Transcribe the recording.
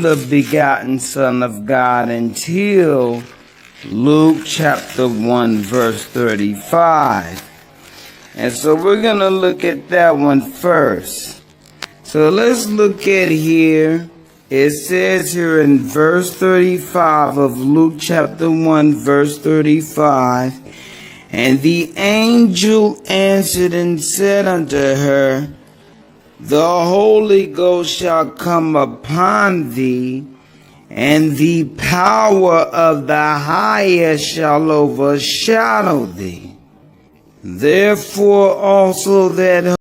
the begotten Son of God until Luke chapter 1 verse 35. And so we're going to look at that one first. So let's look at here. It says here in verse 35 of Luke chapter 1 verse 35, and the angel answered and said unto her, the Holy Ghost shall come upon thee, and the power of the highest shall overshadow thee. Therefore also that